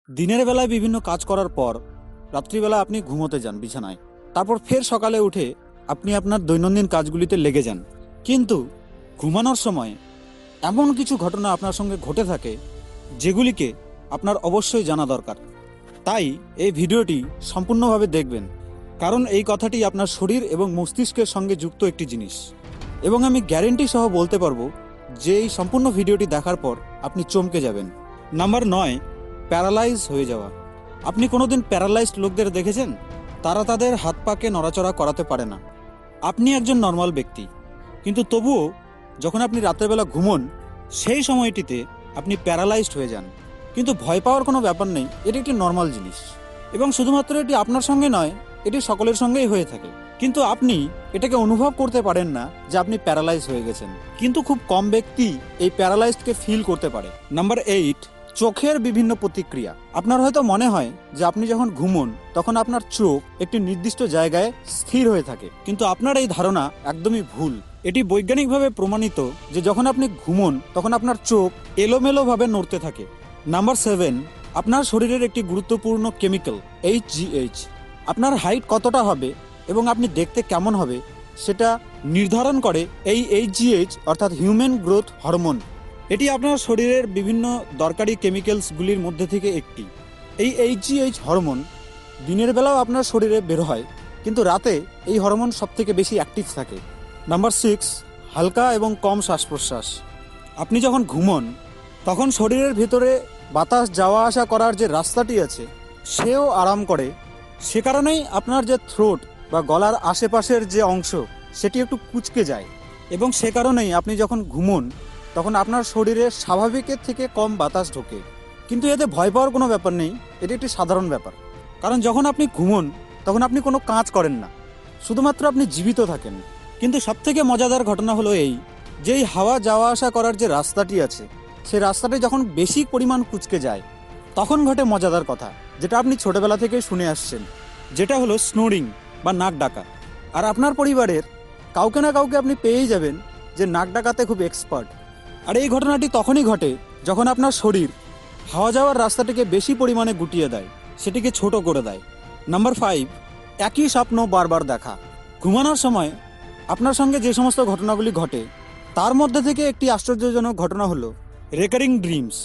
দিনের বেলায় বিভিন্ন কাজ করার পর রাত্রিবেলা আপনি ঘুমোতে যান বিছানায়। তারপর ফের সকালে উঠে আপনি আপনার দৈনন্দিন কাজগুলিতে লেগে যান। কিন্তু ঘুমানোর সময় এমন কিছু ঘটনা আপনার সঙ্গে ঘটে থাকে যেগুলিকে আপনার অবশ্যই জানা দরকার। তাই এই ভিডিওটি সম্পূর্ণভাবে দেখবেন, কারণ এই কথাটি আপনার শরীর এবং মস্তিষ্কের সঙ্গে যুক্ত একটি জিনিস। এবং আমি গ্যারেন্টি সহ বলতে পারবো যে এই সম্পূর্ণ ভিডিওটি দেখার পর আপনি চমকে যাবেন। নাম্বার 9, প্যারালাইজ হয়ে যাওয়া। আপনি কোনোদিন প্যারালাইজড লোকদের দেখেছেন? তারা তাদের হাত পাকে নড়াচড়া করাতে পারে না। আপনি একজন নর্মাল ব্যক্তি, কিন্তু তবুও যখন আপনি রাত্রেবেলা ঘুমোন সেই সময়টিতে আপনি প্যারালাইজড হয়ে যান। কিন্তু ভয় পাওয়ার কোনো ব্যাপার নেই, এটি একটি নর্মাল জিনিস এবং শুধুমাত্র এটি আপনার সঙ্গে নয়, এটি সকলের সঙ্গেই হয়ে থাকে। কিন্তু আপনি এটাকে অনুভব করতে পারেন না যে আপনি প্যারালাইজ হয়ে গেছেন। কিন্তু খুব কম ব্যক্তি এই প্যারালাইজডকে ফিল করতে পারে। নাম্বার 8, চোখের বিভিন্ন প্রতিক্রিয়া। আপনার হয়তো মনে হয় যে আপনি যখন ঘুমোন তখন আপনার চোখ একটি নির্দিষ্ট জায়গায় স্থির হয়ে থাকে, কিন্তু আপনার এই ধারণা একদমই ভুল। এটি বৈজ্ঞানিকভাবে প্রমাণিত যে যখন আপনি ঘুমোন তখন আপনার চোখ এলোমেলোভাবে নড়তে থাকে। নাম্বার 7, আপনার শরীরের একটি গুরুত্বপূর্ণ কেমিক্যাল HGH। আপনার হাইট কতটা হবে এবং আপনি দেখতে কেমন হবে সেটা নির্ধারণ করে এই HGH, অর্থাৎ হিউম্যান গ্রোথ হরমোন। এটি আপনার শরীরের বিভিন্ন দরকারি কেমিক্যালসগুলির মধ্যে থেকে একটি। এই HGH হরমোন দিনের বেলাও আপনার শরীরে বের হয়, কিন্তু রাতে এই হরমোন সবথেকে বেশি অ্যাক্টিভ থাকে। নাম্বার 6, হালকা এবং কম শ্বাস প্রশ্বাস। আপনি যখন ঘুমোন তখন শরীরের ভেতরে বাতাস যাওয়া আসা করার যে রাস্তাটি আছে সেও আরাম করে। সে কারণেই আপনার যে থ্রোট বা গলার আশেপাশের যে অংশ সেটি একটু কুঁচকে যায়, এবং সে কারণেই আপনি যখন ঘুমোন তখন আপনার শরীরে স্বাভাবিকের থেকে কম বাতাস ঢোকে। কিন্তু এতে ভয় পাওয়ার কোনো ব্যাপার নেই, এটি একটি সাধারণ ব্যাপার। কারণ যখন আপনি ঘুমোন তখন আপনি কোনো কাজ করেন না, শুধুমাত্র আপনি জীবিত থাকেন। কিন্তু সবথেকে মজাদার ঘটনা হলো এই যে এই হাওয়া যাওয়া আসা করার যে রাস্তাটি আছে সেই রাস্তাটি যখন বেশি পরিমাণ কুঁচকে যায় তখন ঘটে মজাদার কথা, যেটা আপনি ছোটবেলা থেকেই শুনে আসছেন, যেটা হলো স্নোরিং বা নাক ডাকা। আর আপনার পরিবারের কাউকে না কাউকে আপনি পেয়েই যাবেন যে নাক ডাকাতে খুব এক্সপার্ট। আর এই ঘটনাটি তখনই ঘটে যখন আপনার শরীর হাওয়া যাওয়ার রাস্তাটিকে বেশি পরিমাণে গুটিয়ে দেয়, সেটিকে ছোট করে দেয়। নাম্বার 5, একই স্বপ্ন বারবার দেখা। ঘুমানোর সময় আপনার সঙ্গে যে সমস্ত ঘটনাগুলি ঘটে তার মধ্যে থেকে একটি আশ্চর্যজনক ঘটনা হলো রেকারিং ড্রিমস।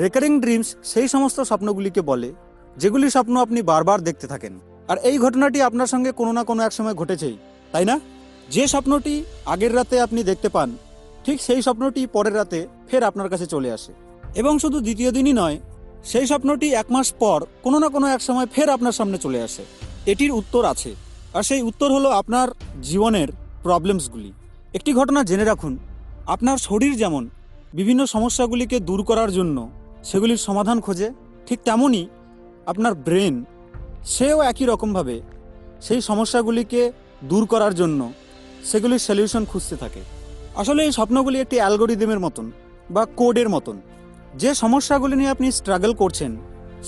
রেকারিং ড্রিমস সেই সমস্ত স্বপ্নগুলিকে বলে যেগুলি স্বপ্ন আপনি বারবার দেখতে থাকেন। আর এই ঘটনাটি আপনার সঙ্গে কোনো না কোনো এক সময় ঘটেছেই, তাই না? যে স্বপ্নটি আগের রাতে আপনি দেখতে পান, ঠিক সেই স্বপ্নটি পরের রাতে ফের আপনার কাছে চলে আসে, এবং শুধু দ্বিতীয় দিনই নয়, সেই স্বপ্নটি 1 মাস পর কোনো না কোনো এক সময় ফের আপনার সামনে চলে আসে। এটির উত্তর আছে, আর সেই উত্তর হলো আপনার জীবনের প্রবলেমসগুলি। একটি ঘটনা জেনে রাখুন, আপনার শরীর যেমন বিভিন্ন সমস্যাগুলিকে দূর করার জন্য সেগুলির সমাধান খোঁজে, ঠিক তেমনই আপনার ব্রেন সেও একই রকমভাবে সেই সমস্যাগুলিকে দূর করার জন্য সেগুলির সলিউশন খুঁজতে থাকে। আসলে এই স্বপ্নগুলি একটি অ্যালগোরিদমের মতন বা কোডের মতন। যে সমস্যাগুলি নিয়ে আপনি স্ট্রাগল করছেন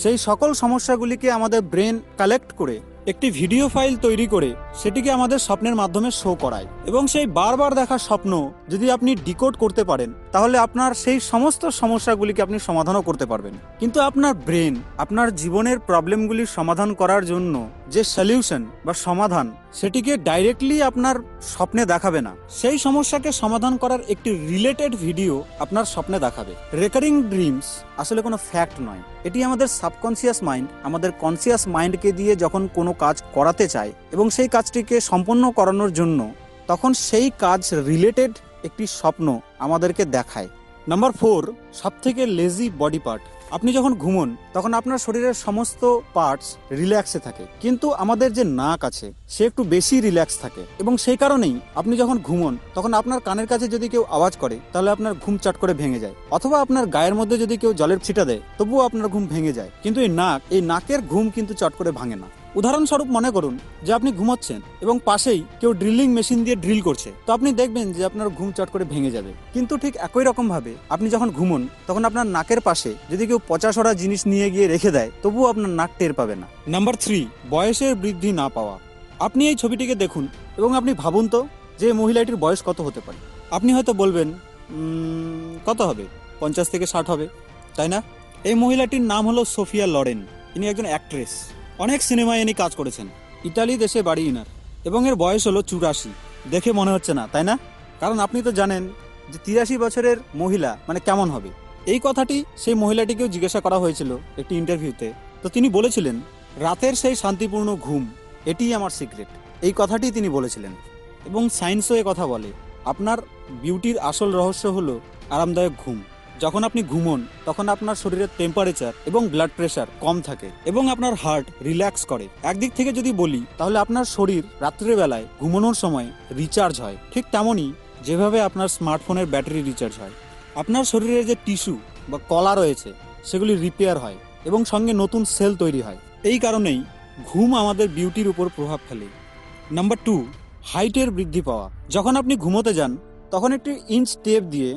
সেই সকল সমস্যাগুলিকে আমাদের ব্রেন কালেক্ট করে একটি ভিডিও ফাইল তৈরি করে সেটিকে আমাদের স্বপ্নের মাধ্যমে শো করায়, এবং সেই বারবার দেখা স্বপ্ন যদি আপনি ডিকোড করতে পারেন তাহলে আপনার সেই সমস্ত সমস্যাগুলিকে আপনি সমাধানও করতে পারবেন। কিন্তু আপনার ব্রেন আপনার জীবনের প্রবলেমগুলির সমাধান করার জন্য যে সলিউশন বা সমাধান সেটিকে ডাইরেক্টলি আপনার স্বপ্নে দেখাবে না, সেই সমস্যাকে সমাধান করার একটি রিলেটেড ভিডিও আপনার স্বপ্নে দেখাবে। রেকারিং ড্রিমস আসলে কোনো ফ্যাক্ট নয়, এটি আমাদের সাবকনসিয়াস মাইন্ড আমাদের কনসিয়াস মাইন্ডকে দিয়ে যখন কোনো কাজ করাতে চায় এবং সেই কাজটিকে সম্পন্ন করানোর জন্য তখন সেই কাজ রিলেটেড একটি স্বপ্ন আমাদেরকে দেখায়। নাম্বার 4, সবথেকে লেজি বডি পার্ট। আপনি যখন ঘুমোন তখন আপনার শরীরের সমস্ত পার্টস রিল্যাক্সে থাকে, কিন্তু আমাদের যে নাক আছে সে একটু বেশি রিল্যাক্স থাকে, এবং সেই কারণেই আপনি যখন ঘুমোন তখন আপনার কানের কাছে যদি কেউ আওয়াজ করে তাহলে আপনার ঘুম চট করে ভেঙে যায়, অথবা আপনার গায়ের মধ্যে যদি কেউ জলের ছিটা দেয় তবুও আপনার ঘুম ভেঙে যায়। কিন্তু এই নাকের ঘুম কিন্তু চট করে ভাঙে না। উদাহরণস্বরূপ মনে করুন যে আপনি ঘুমোচ্ছেন এবং পাশেই কেউ ড্রিলিং মেশিন দিয়ে ড্রিল করছে, তো আপনি দেখবেন যে আপনার ঘুম চট করে ভেঙে যাবে। কিন্তু ঠিক একই রকম ভাবে আপনি যখন ঘুমোন তখন আপনার নাকের পাশে যদি কেউ পচাসড়া জিনিস নিয়ে গিয়ে রেখে দেয় তবুও আপনার নাক টের পাবে না। নাম্বার 3, বয়সের বৃদ্ধি না পাওয়া। আপনি এই ছবিটিকে দেখুন এবং আপনি ভাবুন তো যে মহিলাটির বয়স কত হতে পারে। আপনি হয়তো বলবেন কত হবে, 50 থেকে 60 হবে, তাই না? এই মহিলাটির নাম হলো সোফিয়া লরেন। ইনি একজন অ্যাক্ট্রেস, অনেক সিনেমায় ইনি কাজ করেছেন। ইতালি দেশে বাড়ি ইনার এবং এর বয়স হলো 84। দেখে মনে হচ্ছে না, তাই না? কারণ আপনি তো জানেন যে 83 বছরের মহিলা মানে কেমন হবে। এই কথাটি সেই মহিলাটিকেও জিজ্ঞাসা করা হয়েছিল একটি ইন্টারভিউতে। তো তিনি বলেছিলেন, রাতের সেই শান্তিপূর্ণ ঘুম এটিই আমার সিক্রেট। এই কথাটি তিনি বলেছিলেন। এবং সায়েন্সও এ কথা বলে, আপনার বিউটির আসল রহস্য হলো আরামদায়ক ঘুম। যখন আপনি ঘুমোন তখন আপনার শরীরের টেম্পারেচার এবং ব্লাড প্রেশার কম থাকে এবং আপনার হার্ট রিল্যাক্স করে। একদিক থেকে যদি বলি তাহলে আপনার শরীর রাত্রেবেলায় ঘুমানোর সময় রিচার্জ হয়, ঠিক তেমনই যেভাবে আপনার স্মার্টফোনের ব্যাটারি রিচার্জ হয়। আপনার শরীরে যে টিস্যু বা কলা রয়েছে সেগুলি রিপেয়ার হয় এবং সঙ্গে নতুন সেল তৈরি হয়। এই কারণেই ঘুম আমাদের বিউটির উপর প্রভাব ফেলে। নাম্বার 2, হাইটের বৃদ্ধি পাওয়া। যখন আপনি ঘুমোতে যান তখন একটি ইঞ্চ টেপ দিয়ে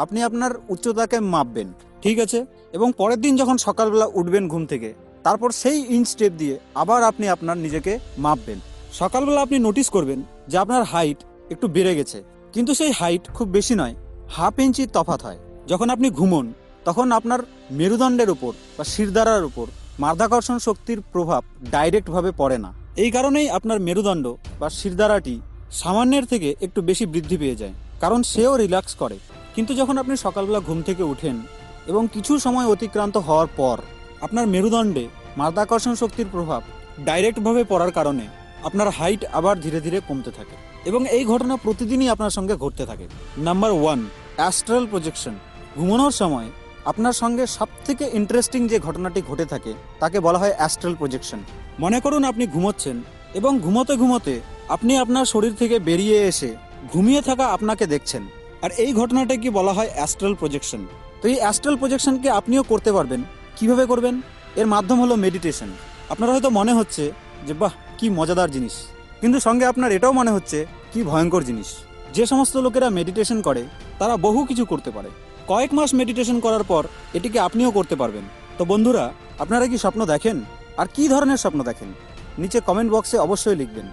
আপনি আপনার উচ্চতাকে মাপবেন, ঠিক আছে? এবং পরের দিন যখন সকালবেলা উঠবেন ঘুম থেকে, তারপর সেই ইঞ্চ টেপ দিয়ে আবার আপনি আপনার নিজেকে মাপবেন। সকালবেলা আপনি নোটিস করবেন যে আপনার হাইট একটু বেড়ে গেছে, কিন্তু সেই হাইট খুব বেশি নয়, হাফ ইঞ্চির তফাৎ হয়। যখন আপনি ঘুমোন তখন আপনার মেরুদণ্ডের উপর বা শিরদাঁড়ার উপর মাধ্যাকর্ষণ শক্তির প্রভাব ডাইরেক্টভাবে পড়ে না। এই কারণেই আপনার মেরুদণ্ড বা শিরদাঁড়াটি সামান্যের থেকে একটু বেশি বৃদ্ধি পেয়ে যায়, কারণ সেও রিল্যাক্স করে। কিন্তু যখন আপনি সকালবেলা ঘুম থেকে উঠেন এবং কিছু সময় অতিক্রান্ত হওয়ার পর আপনার মেরুদণ্ডে মাধ্যাকর্ষণ শক্তির প্রভাব ডাইরেক্টভাবে পড়ার কারণে আপনার হাইট আবার ধীরে ধীরে কমতে থাকে এবং এই ঘটনা প্রতিদিনই আপনার সঙ্গে ঘটতে থাকে। Number 1, Astral projection. ঘুমানোর সময় আপনার সঙ্গে সবথেকে ইন্টারেস্টিং যে ঘটনাটি ঘটে থাকে তাকে বলা হয় অ্যাস্ট্রাল প্রজেকশন। মনে করুন আপনি ঘুমোচ্ছেন এবং ঘুমোতে ঘুমোতে আপনি আপনার শরীর থেকে বেরিয়ে এসে ঘুমিয়ে থাকা আপনাকে দেখছেন, আর এই ঘটনাটাকে বলা হয় অ্যাস্ট্রাল প্রজেকশন। তো এই অ্যাস্ট্রাল প্রজেকশনকে আপনিও করতে পারবেন। কিভাবে করবেন? এর মাধ্যম হলো মেডিটেশন। আপনার হয়তো মনে হচ্ছে যে বাহ, কি মজাদার জিনিস, কিন্তু সঙ্গে আপনার এটাও মনে হচ্ছে কি ভয়ঙ্কর জিনিস। যে সমস্ত লোকেরা মেডিটেশন করে তারা বহু কিছু করতে পারে। কয়েক মাস মেডিটেশন করার পর এটিকে আপনিও করতে পারবেন। তো বন্ধুরা, আপনারা কি স্বপ্ন দেখেন? আর কি ধরনের স্বপ্ন দেখেন? নিচে কমেন্ট বক্সে অবশ্যই লিখবেন।